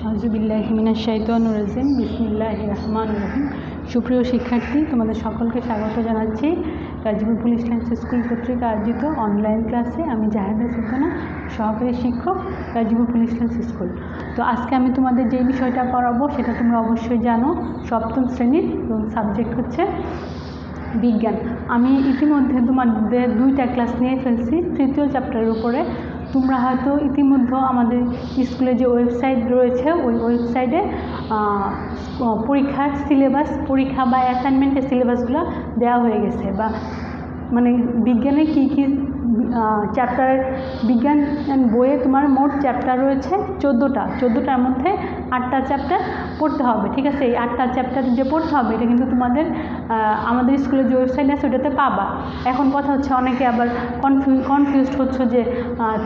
আউযুবিল্লাহি মিনাশ শাইতানির রাজিম বিসমিল্লাহির রহমানির রহিম। সুপ্রিয় শিক্ষার্থী, তোমাদের সকলকে স্বাগত জানাচ্ছি গাজীপুর পুলিশ লাইন্স স্কুল কর্তৃক আয়োজিত অনলাইন ক্লাসে। আমি জাহেদা সুলতানা, সহকারী শিক্ষক, গাজীপুর পুলিশ লাইন্স স্কুল। তো আজকে আমি তোমাদের যে বিষয়টা পড়াবো সেটা তোমরা অবশ্যই জানো, সপ্তম শ্রেণীর, এবং সাবজেক্ট হচ্ছে বিজ্ঞান। আমি ইতিমধ্যে তোমাদের 2টা ক্লাস নিয়ে ফেলছি তৃতীয় চ্যাপ্টারের উপরে। তোমরা হয়তো ইতিমধ্যে আমাদের স্কুলে যে ওয়েবসাইট রয়েছে ওই ওয়েবসাইটে পরীক্ষার সিলেবাস, পরীক্ষা বা অ্যাসাইনমেন্টের সিলেবাসগুলো দেওয়া হয়ে গেছে, বা মানে বিজ্ঞানে কী কী চ্যাপ্টার, বিজ্ঞান বইয়ে তোমার মোট চ্যাপ্টার রয়েছে 14টার মধ্যে 8টা চ্যাপ্টার পড়তে হবে। ঠিক আছে, এই 8টা চ্যাপ্টার যে পড়তে হবে এটা কিন্তু তোমাদের আমাদের স্কুলের যে ওয়েবসাইট আছে ওটাতে পাবা। এখন কথা হচ্ছে, অনেকে আবার কনফিউজড হচ্ছে যে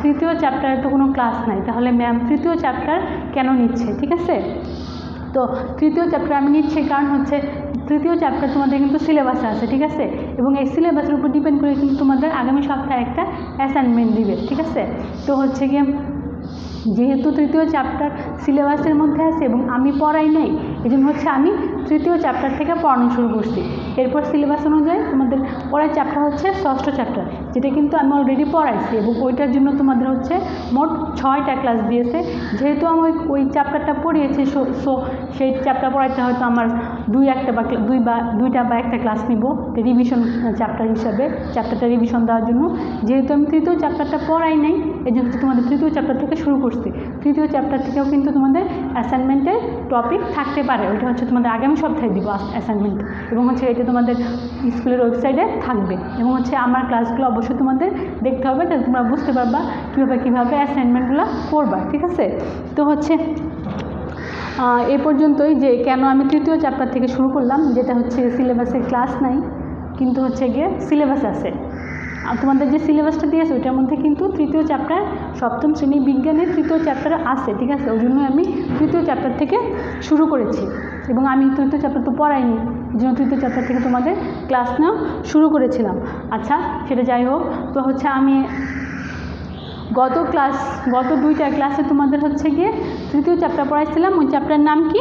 তৃতীয় চ্যাপ্টারে তো কোনো ক্লাস নাই, তাহলে ম্যাম তৃতীয় চ্যাপ্টার কেন নিচ্ছে? ঠিক আছে, তো তৃতীয় চ্যাপ্টার আমি নিচ্ছি কারণ হচ্ছে তৃতীয় চ্যাপ্টার তোমাদের কিন্তু সিলেবাসে আছে। ঠিক আছে, এবং এই সিলেবাসের উপর ডিপেন্ড করে কিন্তু তোমাদের আগামী সপ্তাহে একটা অ্যাসাইনমেন্ট দিবে। ঠিক আছে, তো হচ্ছে গিয়ে যেহেতু তৃতীয় চ্যাপ্টার সিলেবাসের মধ্যে আছে এবং আমি পড়াই নেই, এই জন্য হচ্ছে আমি তৃতীয় চ্যাপ্টার থেকে পড়ানো শুরু করছি। এরপর সিলেবাস অনুযায়ী তোমাদের পরের চ্যাপ্টার হচ্ছে ষষ্ঠ চ্যাপ্টার, যেটা কিন্তু আমি অলরেডি পড়াইছি, এবং ওইটার জন্য তোমাদের হচ্ছে মোট 6টা ক্লাস দিয়েছে। যেহেতু আমি ওই চ্যাপ্টারটা পড়িয়েছি, সো সেই চ্যাপ্টার পড়াইতে হয়তো আমার দুইটা বা একটা ক্লাস নিব রিভিশন চ্যাপ্টার হিসাবে, চ্যাপ্টারটা রিভিশন দেওয়ার জন্য। যেহেতু আমি তৃতীয় চ্যাপ্টারটা পড়াই নাই, এই জন্য তোমাদের তৃতীয় চ্যাপ্টার থেকে শুরু করছি। তৃতীয় চ্যাপ্টার থেকেও কিন্তু তোমাদের অ্যাসাইনমেন্টের টপিক থাকতে পারে, ওইটা হচ্ছে তোমাদের আগামী সপ্তাহে দিব অ্যাসাইনমেন্ট, এবং হচ্ছে এটা তোমাদের স্কুলের ওয়েবসাইটে থাকবে। এবং হচ্ছে আমার ক্লাসগুলো অবশ্যই তোমাদের দেখতে হবে, তাহলে তোমরা বুঝতে পারবা কীভাবে অ্যাসাইনমেন্টগুলো করবা। ঠিক আছে, তো হচ্ছে এ পর্যন্তই যে কেন আমি তৃতীয় চ্যাপ্টার থেকে শুরু করলাম, যেটা হচ্ছে সিলেবাসের ক্লাস নাই, কিন্তু হচ্ছে গিয়ে সিলেবাস আছে। আর তোমাদের যে সিলেবাসটা দিয়েছে ওইটার মধ্যে কিন্তু তৃতীয় চ্যাপ্টার, সপ্তম শ্রেণী বিজ্ঞানের তৃতীয় চ্যাপ্টার আছে। ঠিক আছে, ওই জন্য আমি তৃতীয় চ্যাপ্টার থেকে শুরু করেছি, এবং আমি তৃতীয় চ্যাপ্টার তো পড়াইনি, এই জন্য তৃতীয় চ্যাপ্টার থেকে তোমাদের ক্লাস নেওয়া শুরু করেছিলাম। আচ্ছা, সেটা যাই হোক, তো হচ্ছে আমি গত 2টা ক্লাসে তোমাদের হচ্ছে গিয়ে তৃতীয় চ্যাপ্টার পড়াইছিলাম। ওই চ্যাপ্টার নাম কি?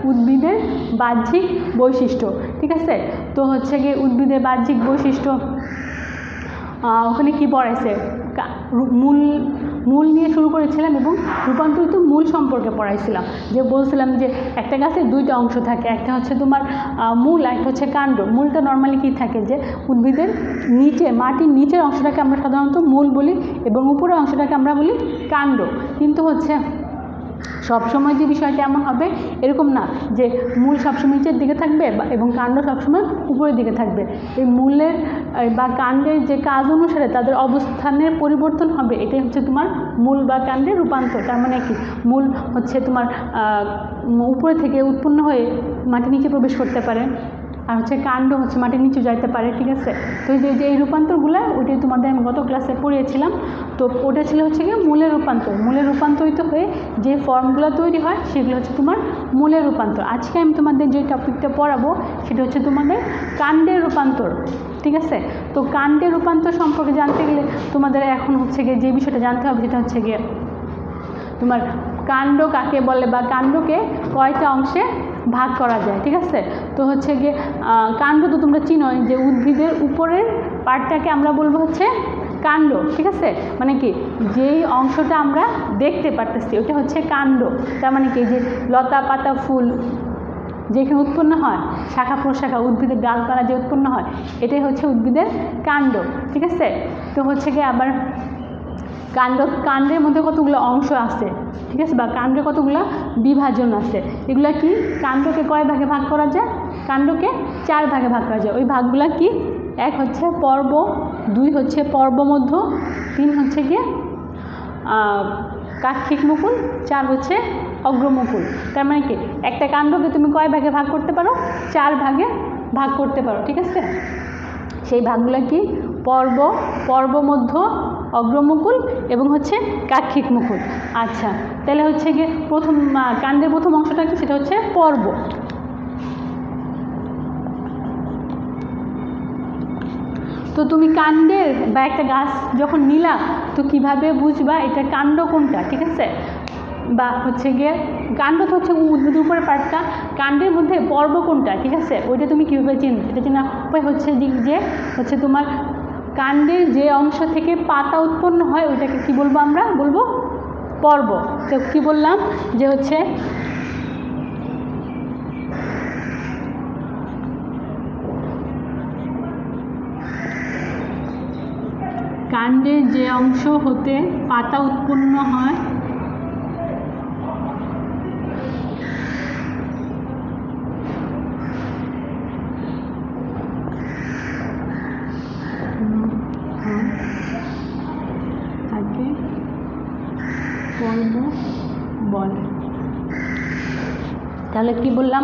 উদ্ভিদের বাহ্যিক বৈশিষ্ট্য। ঠিক আছে, তো হচ্ছে গিয়ে উদ্ভিদের বাহ্যিক বৈশিষ্ট্য, ওখানে কি পড়াইছে? মূল নিয়ে শুরু করেছিলাম এবং রূপান্তরিত মূল সম্পর্কে পড়াইছিলাম। যে বলছিলাম যে একটা গাছের 2টা অংশ থাকে, একটা হচ্ছে তোমার মূল, একটা হচ্ছে কাণ্ড। মূলটা নর্মালি কী থাকে, যে উদ্ভিদের নিচে, মাটির নিচের অংশটাকে আমরা সাধারণত মূল বলি, এবং উপরের অংশটাকে আমরা বলি কাণ্ড। কিন্তু হচ্ছে সবসময় যে বিষয়টা এমন হবে এরকম না যে মূল সবসময় নিচের দিকে থাকবে এবং কাণ্ড সবসময় উপরের দিকে থাকবে। এই মূলের বা কাণ্ডের যে কাজ অনুসারে তাদের অবস্থানের পরিবর্তন হবে, এটাই হচ্ছে তোমার মূল বা কাণ্ডের রূপান্তর। তার মানে কি, মূল হচ্ছে তোমার উপরে থেকে উৎপন্ন হয়ে মাটির নিচে প্রবেশ করতে পারে, আর হচ্ছে কাণ্ড হচ্ছে মাটির নিচে যাইতে পারে। ঠিক আছে, তো এই রূপান্তরগুলো ওইটাই তোমাদের আমি গত ক্লাসে পড়িয়েছিলাম। তো ওটা ছিল হচ্ছে গিয়ে মূলের রূপান্তর। মূলের রূপান্তরিত হয়ে যে ফর্মগুলো তৈরি হয় সেগুলো হচ্ছে তোমার মূলের রূপান্তর। আজকে আমি তোমাদের যে টপিকটা পড়াবো সেটা হচ্ছে তোমাদের কাণ্ডের রূপান্তর। ঠিক আছে, তো কাণ্ডের রূপান্তর সম্পর্কে জানতে গেলে তোমাদের এখন হচ্ছে গিয়ে যে বিষয়টা জানতে হবে সেটা হচ্ছে গিয়ে তোমার কাণ্ড কাকে বলে, বা কাণ্ডকে কয়টা অংশে ভাগ করা যায়। ঠিক আছে, তো হচ্ছে গিয়ে কাণ্ড তো তোমরা চিনোই, যে উদ্ভিদের উপরের পার্টটাকে আমরা বলবো হচ্ছে কাণ্ড। ঠিক আছে, মানে কি, যেই অংশটা আমরা দেখতে পারতেছি ওটা হচ্ছে কাণ্ড। তার মানে কি, যে লতা পাতা ফুল যেখানে উৎপন্ন হয়, শাখা প্রশাখা, উদ্ভিদের ডালপালা যে উৎপন্ন হয়, এটাই হচ্ছে উদ্ভিদের কাণ্ড। ঠিক আছে, তো হচ্ছে গিয়ে আবার কাণ্ডের মধ্যে কতগুলো অংশ আছে, ঠিক আছে, বা কাণ্ডে কতগুলো বিভাজন আছে। এগুলো কি, কাণ্ডকে কয় ভাগে ভাগ করা যায়? কাণ্ডকে 4 ভাগে ভাগ করা যায়। ওই ভাগগুলো কি? 1 হচ্ছে পর্ব, 2 হচ্ছে পর্বমধ্য, 3 হচ্ছে গিয়ে কাক্ষিক মুকুল, 4 হচ্ছে অগ্রমুকুল। তার মানে কি, একটা কাণ্ডকে তুমি কয় ভাগে ভাগ করতে পারো? 4 ভাগে ভাগ করতে পারো। ঠিক আছে, সেই ভাগগুলো কি? পর্ব, পর্বমধ্য, অগ্রমুকুল এবং হচ্ছে কাক্ষিক মুকুল। আচ্ছা, তাহলে হচ্ছে গিয়ে কাণ্ডের প্রথম অংশটা কি? সেটা হচ্ছে পর্ব। তো তুমি কাণ্ডের বা একটা গাছ যখন নিলা, তো কিভাবে বুঝবা এটা কাণ্ড কোনটা? ঠিক আছে, বা হচ্ছে গিয়ে কাণ্ড তো হচ্ছে উদ্ভিদের উপরে পার্টটা, কাণ্ডের মধ্যে পর্ব কোনটা, ঠিক আছে, ওইটা তুমি কীভাবে চিনবে, এটা চেনা উপায় হচ্ছে যে হচ্ছে তোমার কাণ্ডের যে অংশ থেকে পাতা উৎপন্ন হয় ওইটাকে কি বলবো আমরা, বলবো পর্ব। তো কী বললাম যে হচ্ছে কাণ্ডের যে অংশ হতে পাতা উৎপন্ন হয় তাকে পর্ব বলে। তাহলে কি বললাম,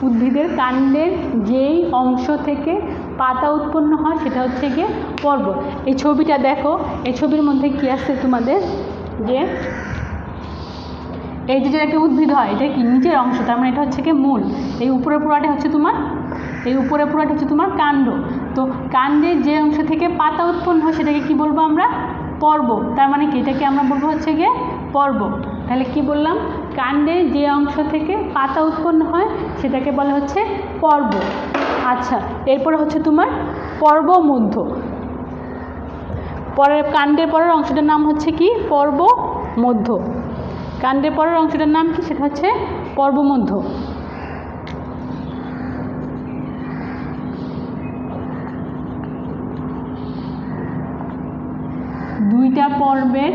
উদ্ভিদের কাণ্ডের যেই অংশ থেকে পাতা উৎপন্ন হয় সেটা হচ্ছে গিয়ে পর্ব। এই ছবিটা দেখো, এই ছবির মধ্যে কি আছে তোমাদের, যে এই যে একটা উদ্ভিদ হয় এটা কি নিচের অংশ, তার মানে এটা হচ্ছে কি মূল, এই উপরের পুরাটা হচ্ছে তোমার, এই উপরের পুরাটা হচ্ছে তোমার কাণ্ড। তো কাণ্ডের যে অংশ থেকে পাতা উৎপন্ন হয় সেটাকে কি বলবো আমরা, পর্ব। তার মানে কি, এটাকে আমরা বলবো হচ্ছে গিয়ে পর্ব। তাহলে কি বললাম, কাণ্ডের যে অংশ থেকে পাতা উৎপন্ন হয় সেটাকে বলা হচ্ছে পর্ব। আচ্ছা, এরপরে হচ্ছে তোমার পর্ব মধ্য। পরের কাণ্ডের পরের অংশটার নাম হচ্ছে কি, পর্ব মধ্য। কাণ্ডের পরের অংশটার নাম কি, সেটা হচ্ছে পর্ব মধ্য। দুইটা পর্বের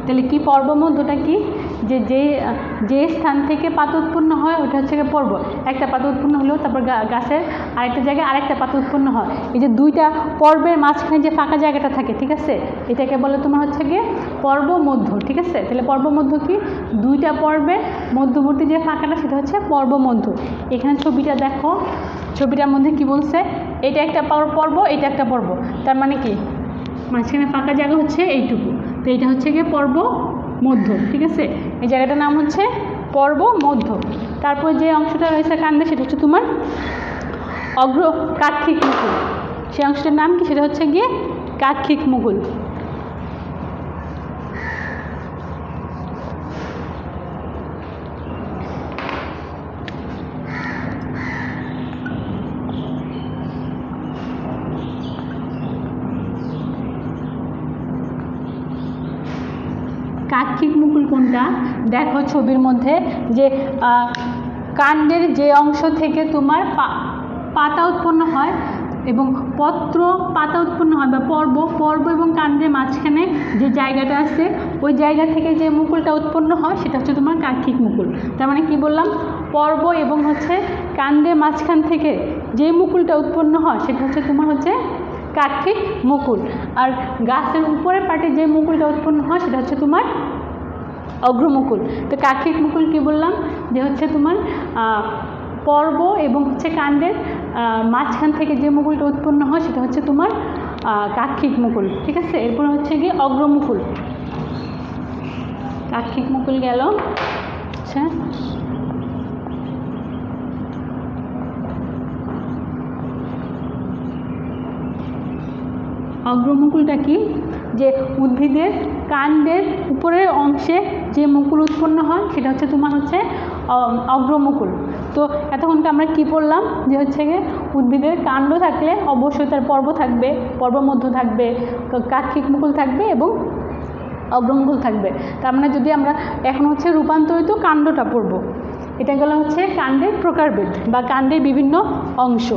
তাহলে কি পর্ব মধ্যটা কি, যে স্থান থেকে পাতা উৎপন্ন হয় ওটা হচ্ছে পর্ব। একটা পাতা উৎপন্ন হলেও তারপর গাছের আরেকটা জায়গায় আরেকটা পাতা উৎপন্ন হয়, এই যে দুইটা পর্বের মাঝখানে যে ফাঁকা জায়গাটা থাকে, ঠিক আছে, এটাকে বলে তোমার হচ্ছে গিয়ে পর্ব মধ্য, ঠিক আছে। তাহলে পর্ব মধ্য কি, দুইটা পর্বের মধ্যবর্তী যে ফাঁকাটা সেটা হচ্ছে পর্ব মধ্য। এখানে ছবিটা দেখো, ছবিটার মধ্যে কি বলছে, এটা একটা পর্ব, এটা একটা পর্ব, তার মানে কি মাঝখানে ফাঁকা জায়গা হচ্ছে এইটুকু, তো এটা হচ্ছে গিয়ে পর্ব মধ্য, ঠিক আছে। এই জায়গাটার নাম হচ্ছে পর্ব মধ্য। তারপর যে অংশটা রয়েছে কাণ্ডে সেটা হচ্ছে তোমার অগ্র কাক্ষিক মুকুল। সেই অংশটার নাম কি, সেটা হচ্ছে গিয়ে কাক্ষিক মুকুল। কাক্ষিক মুকুল কোনটা, দেখো ছবির মধ্যে যে কাণ্ডের যে অংশ থেকে তোমার পাতা উৎপন্ন হয় এবং পাতা উৎপন্ন হয় বা পর্ব এবং কাণ্ডের মাঝখানে যে জায়গাটা আছে ওই জায়গা থেকে যে মুকুলটা উৎপন্ন হয় সেটা হচ্ছে তোমার কাক্ষিক মুকুল। তার মানে কি বললাম, পর্ব এবং হচ্ছে কাণ্ডের মাঝখান থেকে যে মুকুলটা উৎপন্ন হয় সেটা হচ্ছে তোমার হচ্ছে কাক্ষিক মুকুল। আর গাছের উপরের পাটে যে মুকুলটা উৎপন্ন হয় সেটা হচ্ছে তোমার অগ্রমুকুল। তো কাক্ষিক মুকুল কি বললাম, যে হচ্ছে তোমার পর্ব এবং হচ্ছে কাণ্ডের মাঝখান থেকে যে মুকুলটা উৎপন্ন হয় সেটা হচ্ছে তোমার কাক্ষিক মুকুল, ঠিক আছে। এরপর হচ্ছে গিয়ে অগ্রমুকুল। কাক্ষিক মুকুল গেল। আচ্ছা, অগ্রমুকুলটা কি, যে উদ্ভিদের কাণ্ডের উপরের অংশে যে মুকুল উৎপন্ন হয় সেটা হচ্ছে তোমার হচ্ছে অগ্রমুকুল। তো এতক্ষণকে আমরা কি পড়লাম, যে হচ্ছে গিয়ে উদ্ভিদের কাণ্ড থাকলে অবশ্যই তার পর্ব থাকবে, পর্ব মধ্য থাকবে, কাক্ষিক মুকুল থাকবে এবং অগ্রমুকুল থাকবে। তার মানে যদি আমরা এখন হচ্ছে রূপান্তরিত কাণ্ডটা পড়ব, এটা গেল হচ্ছে কাণ্ডের প্রকারভেদ বা কাণ্ডের বিভিন্ন অংশ।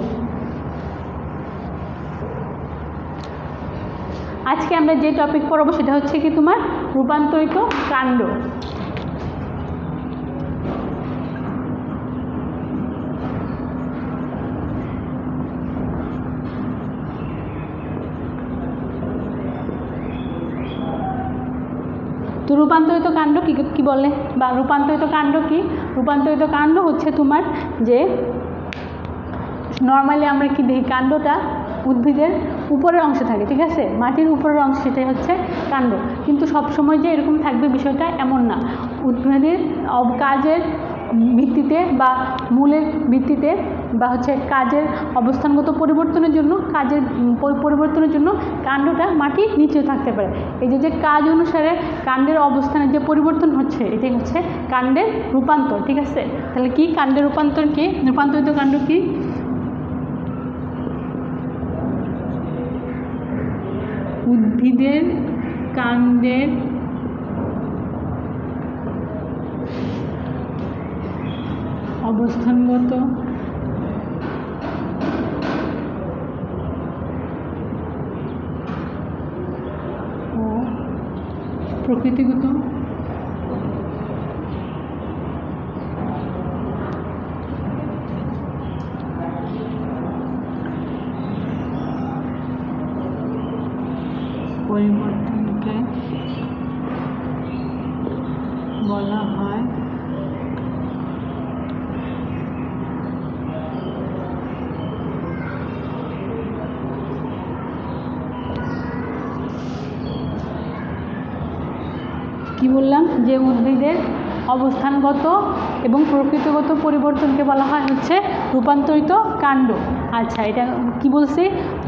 আজকে আমরা যে টপিক পড়াবো সেটা হচ্ছে কি তোমার রূপান্তরিত কাণ্ড। তো রূপান্তরিত কাণ্ড কি বলে বা রূপান্তরিত কাণ্ড কি? রূপান্তরিত কাণ্ড হচ্ছে তোমার যে নর্মালি আমরা কি দেখি, কাণ্ডটা উদ্ভিদের উপরের অংশে থাকে, ঠিক আছে, মাটির উপরের অংশ, সেটাই হচ্ছে কাণ্ড। কিন্তু সবসময় যে এরকম থাকবে বিষয়টা এমন না। উদ্ভিদের কাজের ভিত্তিতে বা মূলের ভিত্তিতে বা হচ্ছে কাজের অবস্থানগত পরিবর্তনের জন্য, কাজের পরিবর্তনের জন্য কাণ্ডটা মাটির নিচেও থাকতে পারে। এই যে কাজ অনুসারে কাণ্ডের অবস্থানের যে পরিবর্তন হচ্ছে, এটাই হচ্ছে কাণ্ডের রূপান্তর, ঠিক আছে। তাহলে কি কাণ্ডের রূপান্তর কি? রূপান্তরিত কাণ্ড কি? উদ্ভিদের কাণ্ডের অবস্থানগত ও প্রকৃতিগত পরিবর্তনকে বলা হয় কি বললাম, যে উদ্ভিদের অবস্থানগত এবং প্রকৃতিগত পরিবর্তনকে বলা হয় হচ্ছে রূপান্তরিত কাণ্ড। আচ্ছা, এটা কি বলছি?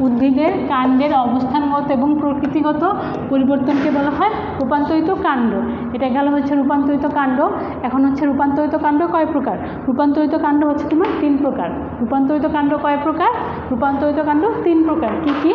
উদ্ভিদের কাণ্ডের অবস্থানগত এবং প্রকৃতিগত পরিবর্তনকে বলা হয় রূপান্তরিত কাণ্ড। এটা গেল হচ্ছে রূপান্তরিত কাণ্ড। এখন হচ্ছে রূপান্তরিত কাণ্ড কয় প্রকার? রূপান্তরিত কাণ্ড হচ্ছে তোমার 3 প্রকার। রূপান্তরিত কাণ্ড কয় প্রকার? রূপান্তরিত কাণ্ড 3 প্রকার। কি কি?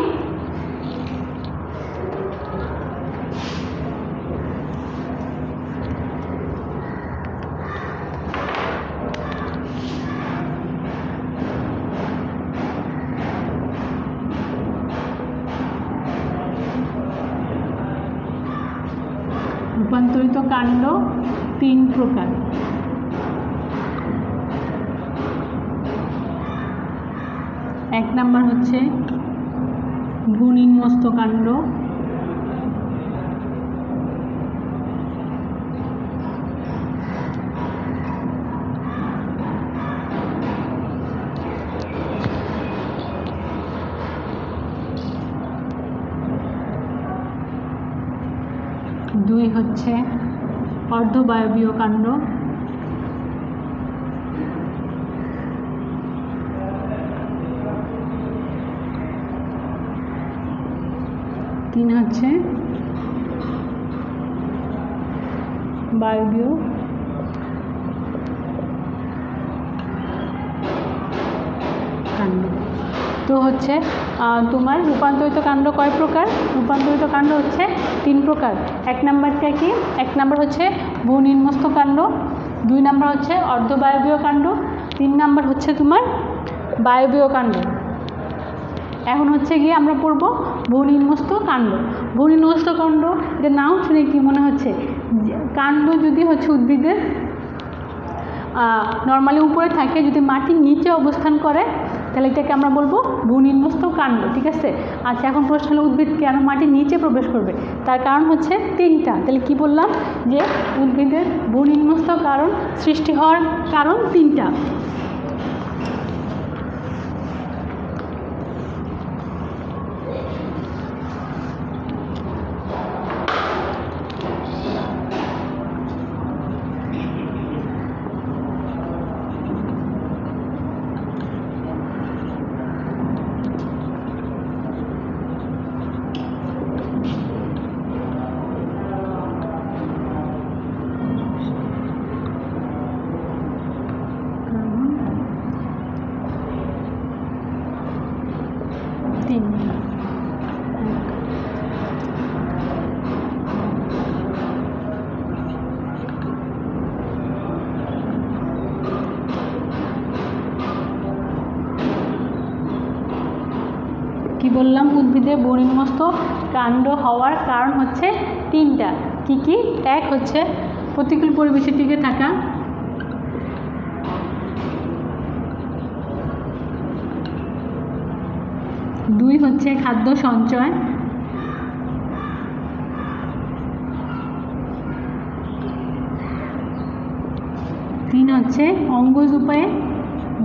রূপান্তরিত কাণ্ড 3 প্রকার। এক নাম্বার হচ্ছে ভূনিম্নস্থ কাণ্ড, দুই হচ্ছে অর্ধবায়বীয় কাণ্ড, তিন হচ্ছে বায়বীয় কাণ্ড। তো হচ্ছে তোমার রূপান্তরিত কাণ্ড কয় প্রকার? রূপান্তরিত কাণ্ড হচ্ছে 3 প্রকার। এক নাম্বারটা কি? এক নাম্বার হচ্ছে ভূনিম্নস্থ কাণ্ড, 2 নাম্বার হচ্ছে অর্ধবায়বীয় কাণ্ড, 3 নাম্বার হচ্ছে তোমার বায়বীয় কাণ্ড। এখন হচ্ছে গিয়ে আমরা পড়ব ভূনিম্নস্থ কাণ্ড। ভূনিম্নস্থ কাণ্ড, এটা নাম শুনে কি মনে হচ্ছে? কাণ্ড যদি হচ্ছে উদ্ভিদের নর্মালি উপরে থাকে, যদি মাটির নিচে অবস্থান করে, তাহলে এটাকে আমরা বলবো ভূনিম্নস্থ কাণ্ড, ঠিক আছে। আচ্ছা, এখন প্রশ্ন হলো উদ্ভিদ কেন মাটির নিচে প্রবেশ করবে? তার কারণ হচ্ছে 3টা। তাহলে কি বললাম? যে উদ্ভিদের ভূনিম্নস্থ কারণ সৃষ্টি হওয়ার কারণ 3টা। কি বললাম? উদ্ভিদের ভূনিম্নস্থ কাণ্ড হওয়ার কারণ হচ্ছে 3টা। কি কি? এক হচ্ছে প্রতিকূল পরিবেশে টিকে থাকা, 2 হচ্ছে খাদ্য সঞ্চয়, হচ্ছে অঙ্গজ উপায়ে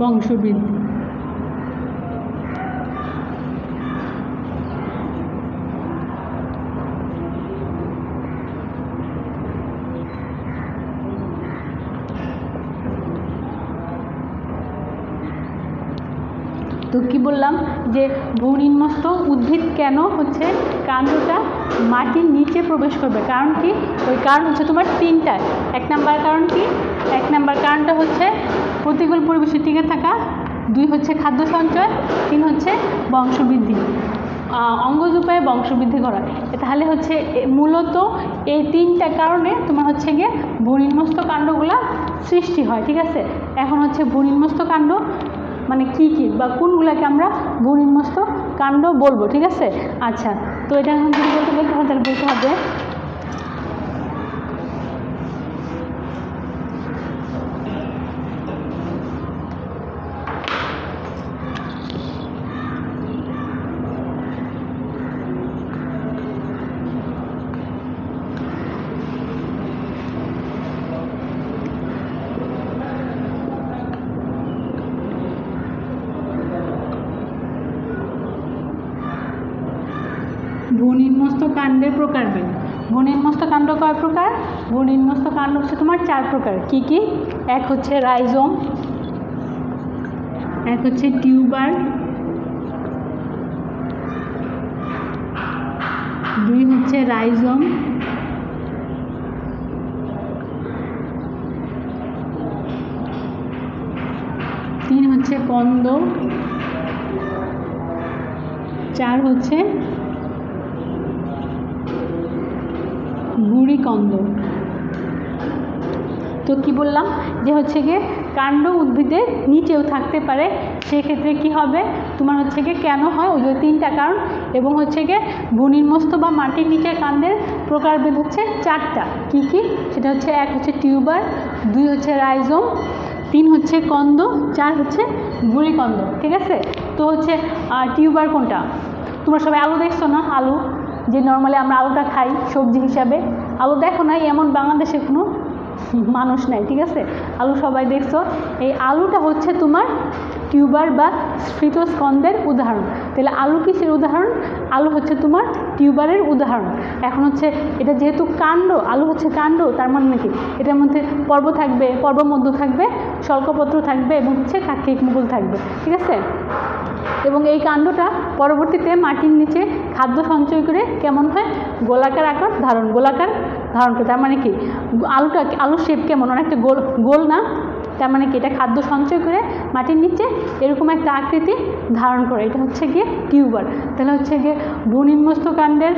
বংশবৃদ্ধি। তো কি বললাম যে ভূনিম্নস্থ উদ্ভিদ কেন হচ্ছে কাণ্ডটা মাটির নিচে প্রবেশ করবে, কারণ কি? ওই কারণ হচ্ছে তোমার তিনটায়। এক নাম্বার কারণ কি? এক নাম্বার কারণটা হচ্ছে প্রতিকূল পরিবেশে টিকে থাকা, 2 হচ্ছে খাদ্য সঞ্চয়, 3 হচ্ছে বংশবৃদ্ধি, অঙ্গজ উপায়ে বংশবৃদ্ধি করা। তাহলে হচ্ছে মূলত এই তিনটা কারণে তোমার হচ্ছে গিয়ে ভূনিম্নস্থ কাণ্ডগুলা সৃষ্টি হয়। ঠিক আছে, এখন হচ্ছে ভূনিম্নস্থ কাণ্ড মানে কি কি বা কোনগুলোকে আমরা ভূনিম্নস্থ কাণ্ড বলবো। ঠিক আছে, আচ্ছা, তো এটা এখন যদি বলতে হয় তাহলে বলতে হবে ভূনিম্নস্থ কাণ্ডের প্রকারভেদ। ভূনিম্নস্থ কাণ্ড কয় প্রকার? ভূনিম্নস্থ কাণ্ড হচ্ছে তোমার 4 প্রকার। কি কি? এক হচ্ছে রাইজোম, এক হচ্ছে টিউবার, 2 হচ্ছে রাইজোম, 3 হচ্ছে কন্দ, 4 হচ্ছে গুঁড়িকন্দ। তো কি বললাম যে হচ্ছে গিয়ে কাণ্ড উদ্ভিদের নিচেও থাকতে পারে, সেক্ষেত্রে কি হবে তোমার হচ্ছে গিয়ে কেন হয় ওই যে 3টা কারণ, এবং হচ্ছে গিয়ে ভূনিম্নস্থ বা মাটির নিচের কাণ্ডের প্রকারভেদ হচ্ছে 4টা। কি কি? সেটা হচ্ছে 1 হচ্ছে টিউবার, 2 হচ্ছে রাইজোম, 3 হচ্ছে কন্দ, 4 হচ্ছে গুঁড়িকন্দ। ঠিক আছে, তো হচ্ছে টিউবার কোনটা? তোমরা সবাই আলু দেখছো না? আলু যে নর্মালি আমরা আলুটা খাই সবজি হিসাবে, আলু দেখো না এমন বাংলাদেশে কোনো মানুষ নাই। ঠিক আছে, আলু সবাই দেখছো। এই আলুটা হচ্ছে তোমার টিউবার বা স্ফীতস্কন্দের উদাহরণ। তাহলে আলু কিসের উদাহরণ? আলু হচ্ছে তোমার টিউবারের উদাহরণ। এখন হচ্ছে এটা যেহেতু কাণ্ড, আলু হচ্ছে কাণ্ড, তার মানে নাকি এটার মধ্যে পর্ব থাকবে, পর্বমধ্য থাকবে, শল্কপত্র থাকবে এবং হচ্ছে কাকৃক মুকুল থাকবে। ঠিক আছে, এবং এই কাণ্ডটা পরবর্তীতে মাটির নিচে খাদ্য সঞ্চয় করে কেমন হয়? গোলাকার আকার ধারণ, গোলাকার ধারণ করে। তার মানে কি আলুর শেপ কেমন? অনেকটা গোল গোল না? তার মানে কি এটা খাদ্য সঞ্চয় করে মাটির নিচে এরকম একটা আকৃতি ধারণ করে, এটা হচ্ছে গিয়ে টিউবার। তাহলে হচ্ছে গিয়ে ভূনিম্নস্থ কাণ্ডের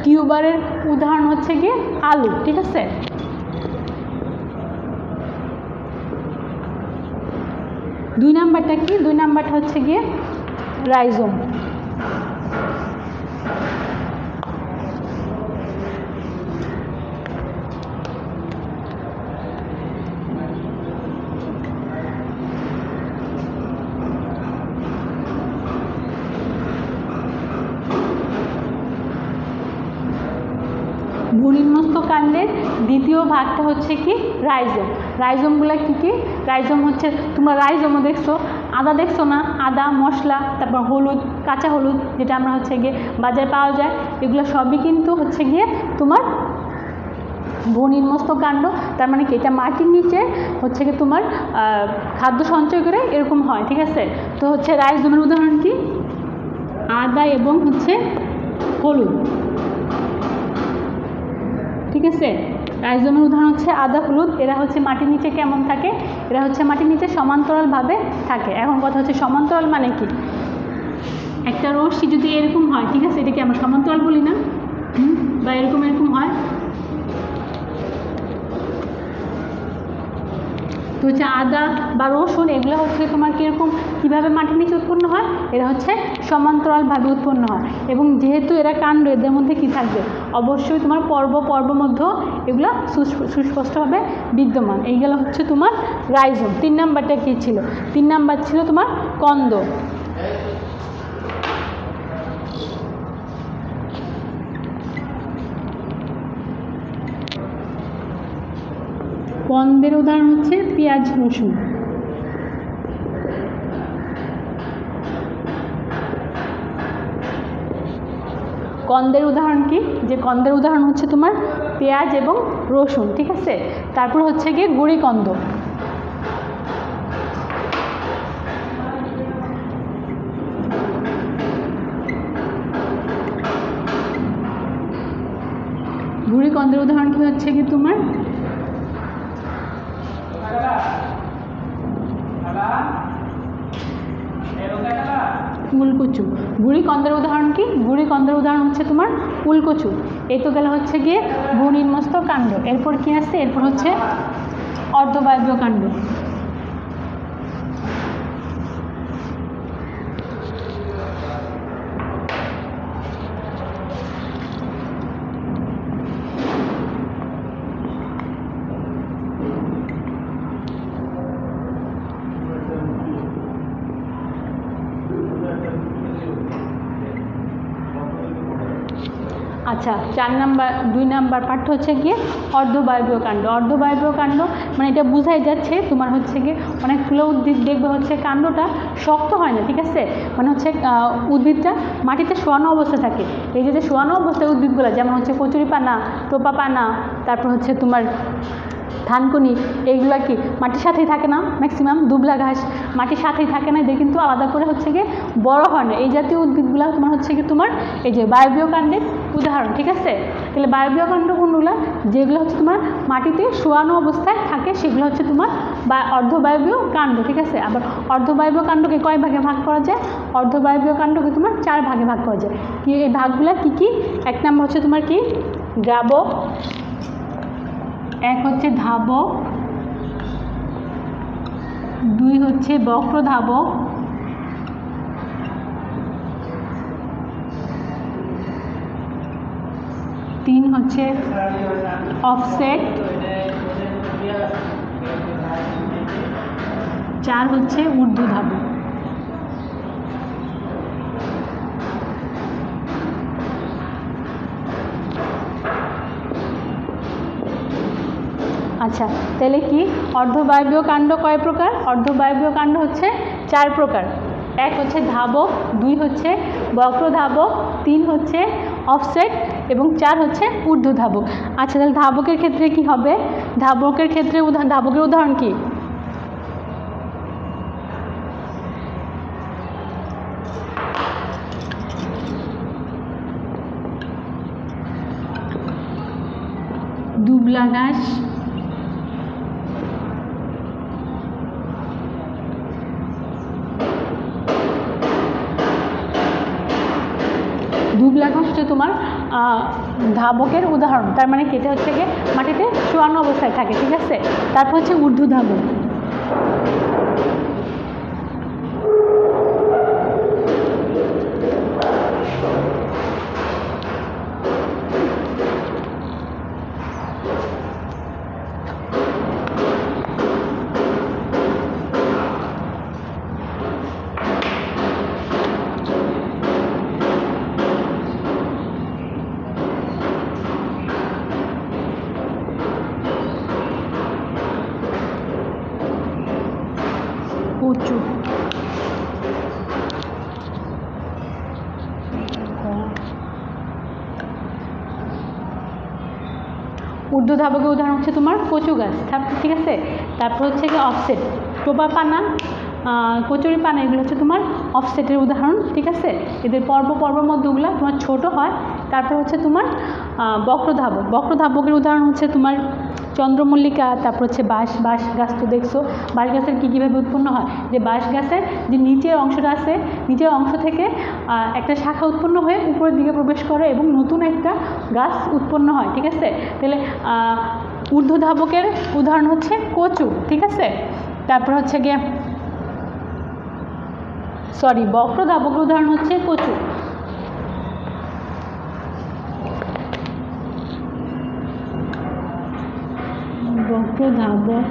টিউবারের উদাহরণ হচ্ছে গিয়ে আলু। ঠিক আছে, দুই নাম্বারটা কি? 2 নাম্বারটা হচ্ছে গিয়ে রাইজোম। ভূনিম্নস্থ কাণ্ডের দ্বিতীয় ভাগটা হচ্ছে কি? রাইজোম। রাইজোমগুলো কি কি? রাইজোম হচ্ছে তোমরা রাইজোমও দেখছো, আদা দেখছো না? আদা মশলা, তারপর হলুদ, কাঁচা হলুদ যেটা আমরা হচ্ছে গিয়ে বাজারে পাওয়া যায়, এগুলো সবই কিন্তু হচ্ছে গিয়ে তোমার ভূনিম্নস্থ কাণ্ড। তার মানে কি এটা মাটির নিচে হচ্ছে গিয়ে তোমার খাদ্য সঞ্চয় করে এরকম হয়। ঠিক আছে, তো হচ্ছে রাইজোমের উদাহরণ কি? আদা এবং হচ্ছে হলুদ। ঠিক আছে, রাইজোমের উদাহরণ হচ্ছে আদা, হলুদ। এরা হচ্ছে মাটির নিচে কেমন থাকে? এরা হচ্ছে মাটির নিচে সমান্তরালভাবে থাকে। এখন কথা হচ্ছে সমান্তরাল মানে কি? একটা রশ্মি যদি এরকম হয়, ঠিক আছে, এটাকে আমরা সমান্তরাল বলি না? বা এরকম এরকম হয়, তো হচ্ছে আদা বা রসুন এগুলো হচ্ছে তোমার কীরকম কীভাবে মাটির নিচে উৎপন্ন হয়? এরা হচ্ছে সমান্তরালভাবে উৎপন্ন হয়, এবং যেহেতু এরা কাণ্ড, এদের মধ্যে কী থাকবে? অবশ্যই তোমার পর্ব মধ্য এগুলো সুস্পষ্টভাবে বিদ্যমান। এইগুলো হচ্ছে তোমার রাইজোম। 3 নাম্বারটা কী ছিল? 3 নাম্বার ছিল তোমার কন্দ। কন্দের উদাহরণ হচ্ছে পেঁয়াজ রসুন। কন্দের উদাহরণ কি? যে কন্দের উদাহরণ হচ্ছে তোমার পেঁয়াজ এবং রসুন, ঠিক আছে। তারপর হচ্ছে গিয়ে গুঁড়ি কন্দ। গুঁড়ি কন্দের উদাহরণ কি হচ্ছে কি তোমার উলকচু। গুঁড়ি কন্দের উদাহরণ কি? গুঁড়ি কন্দের উদাহরণ হচ্ছে তোমার উলকচু। এই তো গেল হচ্ছে গিয়ে ভূনির্মস্ত কাণ্ড। এরপর কি আসছে? এরপর হচ্ছে অর্ধবায়বীয় কাণ্ড। আচ্ছা, 2 নাম্বার পাঠ্য হচ্ছে গিয়ে অর্ধবায়বীয় কাণ্ড। অর্ধবায়বীয় কাণ্ড মানে এটা বোঝাই যাচ্ছে তোমার হচ্ছে গিয়ে অনেকগুলো উদ্ভিদ দেখবে হচ্ছে কাণ্ডটা শক্ত হয় না, ঠিক আছে। মানে হচ্ছে উদ্ভিদটা মাটিতে শোয়ানো অবস্থা থাকে। এই যে শোয়ানো অবস্থায় উদ্ভিদগুলো যেমন হচ্ছে কচুরিপানা, টোপাপানা, তারপর হচ্ছে তোমার ধানকুনি, এইগুলো কি মাটির সাথেই থাকে না, ম্যাক্সিমাম দুবলা ঘাস মাটির সাথেই থাকে না, এদের কিন্তু আলাদা করে হচ্ছে গিয়ে বড় হয় না। এই জাতীয় উদ্ভিদগুলো তোমার হচ্ছে কি তোমার এই যে বায়বীয় কাণ্ডের উদাহরণ, ঠিক আছে। তাহলে বায়বীয় কাণ্ড কোনগুলো? যেগুলো হচ্ছে তোমার মাটিতে শোয়ানো অবস্থায় থাকে সেগুলো হচ্ছে তোমার অর্ধবায়বীয় কাণ্ড, ঠিক আছে। আবার অর্ধবায়বীয় কাণ্ডকে কয় ভাগে ভাগ করা যায়? অর্ধবায়বীয় কাণ্ডকে তোমার 4 ভাগে ভাগ করা যায়। কি এই ভাগগুলো কি কি? 1 নম্বর হচ্ছে তোমার কি দ্রাবক, 1 হচ্ছে ধাবক, 2 হচ্ছে বক্রধাবক, 3 হচ্ছে অফসেট, 4 হচ্ছে ঊর্ধ্বধাবক। আচ্ছা, তাহলে কি অর্ধবায়বীয় কাণ্ড কয় প্রকার? অর্ধবায়বীয় কাণ্ড হচ্ছে 4 প্রকার। 1 হচ্ছে ধাবক, 2 হচ্ছে বক্রধাবক, 3 হচ্ছে অফসেট এবং 4 হচ্ছে ঊর্ধ্বধাবক। আচ্ছা, তাহলে ধাবকের ক্ষেত্রে কি হবে? ধাবকের ক্ষেত্রে ধাবকের উদাহরণ কি? দুবলা ঘাস, দুবলা ঘাস হচ্ছে তোমার ধাবকের উদাহরণ। তার মানে কেটে হচ্ছে গিয়ে মাটিতে শোয়ানো অবস্থায় থাকে, ঠিক আছে। তারপর হচ্ছে ঊর্ধ্বধাবক। প্রচুর ঊর্ধ্বধাবকের উদাহরণ হচ্ছে তোমার কচু গাছ, ঠিক আছে। তারপর হচ্ছে কি অফসেট, টোপাপানা, কচুরিপানা, এগুলো হচ্ছে তোমার অফসেটের উদাহরণ, ঠিক আছে। এদের পর্ব মধ্যগুলো তোমার ছোট হয়। তারপর হচ্ছে তোমার বক্রধাবক। বক্রধাবকের উদাহরণ হচ্ছে তোমার চন্দ্রমল্লিকা, তারপর হচ্ছে বাঁশ গাছ তো দেখছো। বাঁশ গাছের কীভাবে উৎপন্ন হয়? যে বাঁশ গাছের যে নিচের অংশটা আছে, নিচের অংশ থেকে একটা শাখা উৎপন্ন হয়ে উপরের দিকে প্রবেশ করে এবং নতুন একটা গাছ উৎপন্ন হয়, ঠিক আছে। তাহলে ঊর্ধ্বধাবকের উদাহরণ হচ্ছে কচু, ঠিক আছে। তারপর হচ্ছে গিয়ে বক্রধাবকের উদাহরণ হচ্ছে কচু। বক্রধাবক,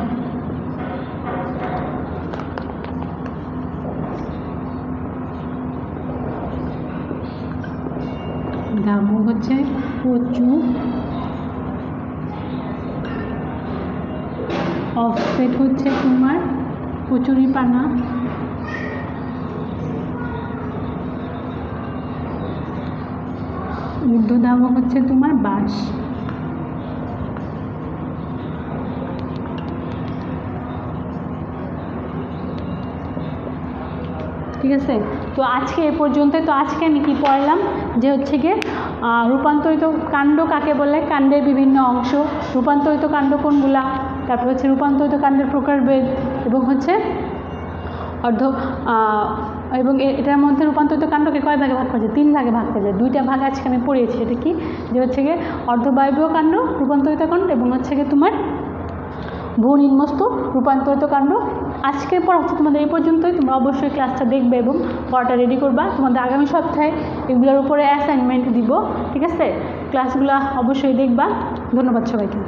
ধাবক হচ্ছে কচু, অফসেট হচ্ছে তোমার কচুরিপানা, ঊর্ধ্বধাবক হচ্ছে তোমার বাঁশ। ঠিক আছে, তো আজকে এ পর্যন্ত। তো আজকে আমি কি পড়লাম যে হচ্ছে গিয়ে রূপান্তরিত কাণ্ড কাকে বলে, কাণ্ডের বিভিন্ন অংশ, রূপান্তরিত কাণ্ড কোনগুলা, তারপর হচ্ছে রূপান্তরিত কাণ্ডের প্রকারভেদ, এবং হচ্ছে এবং এটার মধ্যে রূপান্তরিত কাণ্ডকে কয় ভাগে ভাগ করা যায়, 3 ভাগে ভাগ করা যায়। 2টা ভাগ আজকে আমি পড়িয়েছি। এটা কি যে হচ্ছে গিয়ে অর্ধবায়বীয় কাণ্ড রূপান্তরিত কাণ্ড, এবং হচ্ছে গিয়ে তোমার ভূনিম্নস্থ রূপান্তরিত কাণ্ড। আজকের পর হচ্ছে তোমাদের এই পর্যন্তই। তোমরা অবশ্যই ক্লাসটা দেখবে এবং পড়াটা রেডি করবা। তোমাদের আগামী সপ্তাহে এগুলোর উপরে অ্যাসাইনমেন্ট দিব। ঠিক আছে, ক্লাসগুলো অবশ্যই দেখবা। ধন্যবাদ সবাইকে।